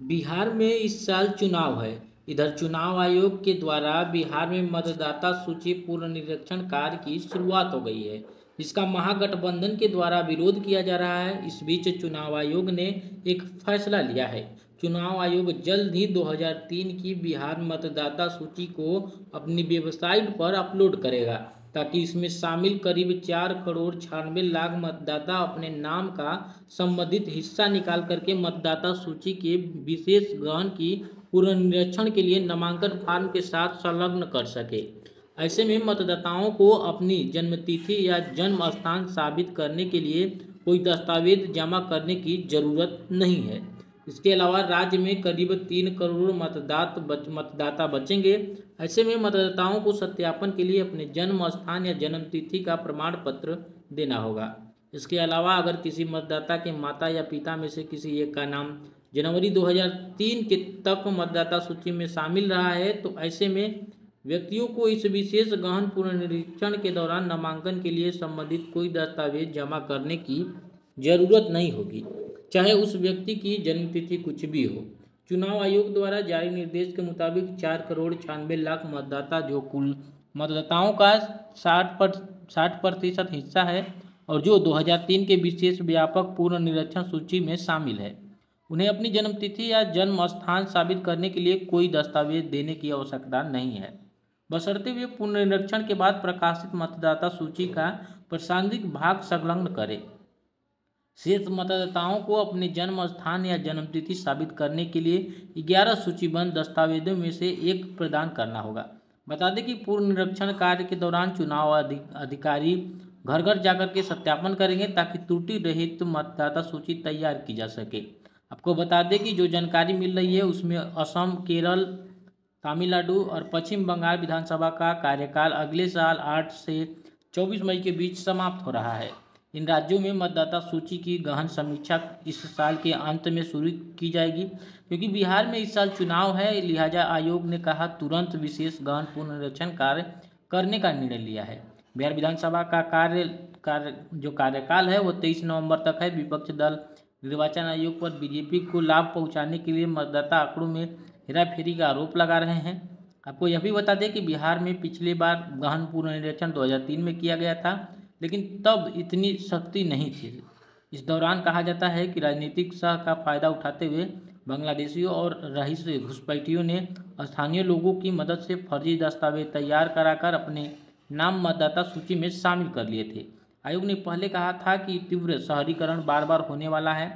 बिहार में इस साल चुनाव है। इधर चुनाव आयोग के द्वारा बिहार में मतदाता सूची पुनरीक्षण कार्य की शुरुआत हो गई है, जिसका महागठबंधन के द्वारा विरोध किया जा रहा है। इस बीच चुनाव आयोग ने एक फैसला लिया है। चुनाव आयोग जल्द ही 2003 की बिहार मतदाता सूची को अपनी वेबसाइट पर अपलोड करेगा, ताकि इसमें शामिल करीब 4,96,00,000 मतदाता अपने नाम का संबंधित हिस्सा निकाल करके मतदाता सूची के विशेष गहन की पुनरीक्षण के लिए नामांकन फार्म के साथ संलग्न कर सके। ऐसे में मतदाताओं को अपनी जन्मतिथि या जन्म स्थान साबित करने के लिए कोई दस्तावेज जमा करने की जरूरत नहीं है। इसके अलावा राज्य में करीब 3 करोड़ मतदाता बचेंगे। ऐसे में मतदाताओं को सत्यापन के लिए अपने जन्म स्थान या जन्मतिथि का प्रमाण पत्र देना होगा। इसके अलावा अगर किसी मतदाता के माता या पिता में से किसी एक का नाम जनवरी 2003 के तक मतदाता सूची में शामिल रहा है, तो ऐसे में व्यक्तियों को इस विशेष गहन पुनरीक्षण के दौरान नामांकन के लिए संबंधित कोई दस्तावेज जमा करने की जरूरत नहीं होगी, चाहे उस व्यक्ति की जन्मतिथि कुछ भी हो। चुनाव आयोग द्वारा जारी निर्देश के मुताबिक 4,96,00,000 मतदाता, जो कुल मतदाताओं का 60% हिस्सा है और जो 2003 के विशेष व्यापक पुनरीक्षण सूची में शामिल है, उन्हें अपनी जन्मतिथि या जन्म स्थान साबित करने के लिए कोई दस्तावेज देने की आवश्यकता नहीं है, बशर्ते वे पुनरीक्षण के बाद प्रकाशित मतदाता सूची का प्रासंगिक भाग संलग्न करें। शेष मतदाताओं को अपने जन्म स्थान या जन्मतिथि साबित करने के लिए 11 सूचीबद्ध दस्तावेजों में से एक प्रदान करना होगा। बता दें कि पुनरीक्षण कार्य के दौरान चुनाव अधिकारी घर घर जाकर के सत्यापन करेंगे, ताकि त्रुटि रहित मतदाता सूची तैयार की जा सके। आपको बता दें कि जो जानकारी मिल रही है उसमें असम, केरल, तमिलनाडु और पश्चिम बंगाल विधानसभा का कार्यकाल अगले साल 8 से 24 मई के बीच समाप्त हो रहा है। इन राज्यों में मतदाता सूची की गहन समीक्षा इस साल के अंत में शुरू की जाएगी। क्योंकि बिहार में इस साल चुनाव है, लिहाजा आयोग ने कहा तुरंत विशेष गहन पुनरीक्षण कार्य करने का निर्णय लिया है। बिहार विधानसभा का कार्यकाल है वो 23 नवंबर तक है। विपक्ष दल निर्वाचन आयोग पर बीजेपी को लाभ पहुंचाने के लिए मतदाता आंकड़ों में हेराफेरी का आरोप लगा रहे हैं। आपको यह भी बता दें कि बिहार में पिछली बार गहन पुनरीक्षण 2003 में किया गया था, लेकिन तब इतनी सख्ती नहीं थी। इस दौरान कहा जाता है कि राजनीतिक सह का फायदा उठाते हुए बांग्लादेशियों और रईस घुसपैठियों ने स्थानीय लोगों की मदद से फर्जी दस्तावेज तैयार कराकर अपने नाम मतदाता सूची में शामिल कर लिए थे। आयोग ने पहले कहा था कि तीव्र शहरीकरण बार बार होने वाला है।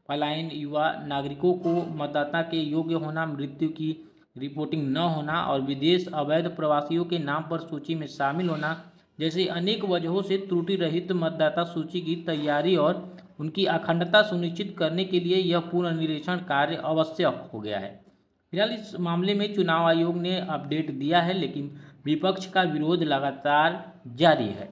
पलायन, युवा नागरिकों को मतदाता के योग्य होना, मृत्यु की रिपोर्टिंग न होना और विदेश अवैध प्रवासियों के नाम पर सूची में शामिल होना जैसे अनेक वजहों से त्रुटि रहित मतदाता सूची की तैयारी और उनकी अखंडता सुनिश्चित करने के लिए यह पुनरीक्षण कार्य आवश्यक हो गया है। फिलहाल इस मामले में चुनाव आयोग ने अपडेट दिया है, लेकिन विपक्ष का विरोध लगातार जारी है।